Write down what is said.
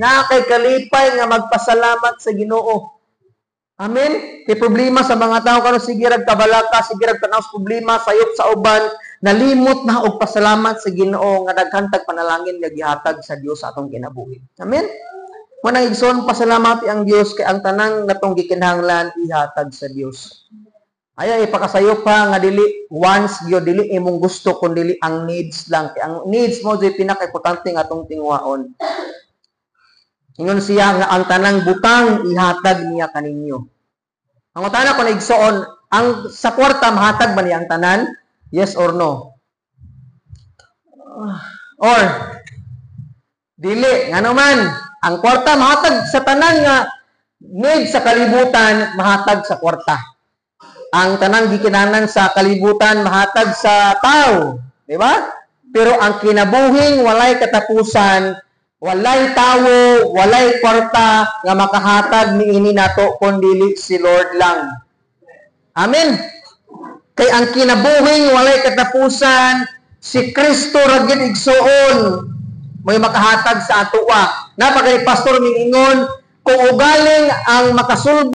na kay kalipay nga magpasalamat sa Ginoo. Amen. Kay problema sa mga tao karon sige rag kabalaka, sige rag tanaw sa problema sayop sa uban, nalimot na og pasalamat sa Ginoo nga daghantag panalangin nga gihatag sa Dios sa atong kinabuhi. Amen. Manang igsoon pasalamati ang Dios kay ang tanang natong gikinahanglan ihatag sa Dios. Aya ipakasayop pa nga dili wants gyud dili imong gusto kun dili ang needs lang. Kay ang needs mo jay pinaka-importante nga atong tingwaon. Ingon siya nga ang tanang butang ihatag niya kaninyo. Ang utana ko igsoon, ang sa kwarta mahatag ba niya ang tanan? Yes or no? Or dili, nga naman, ang kwarta mahatag sa tanan nga need sa kalibutan mahatag sa kwarta. Ang tanang gikinahanglan sa kalibutan mahatag sa tao, di ba? Pero ang kinabuhing walay katapusan, walay tawo, walay kwarta nga makahatag niini nato kundi si Lord lang. Amen. Kay ang kinabuhing walay katapusan, si Kristo ra gyud igsuon may makahatag sa atoa. Napakay pastor mingingon kung ugaling ang makasulba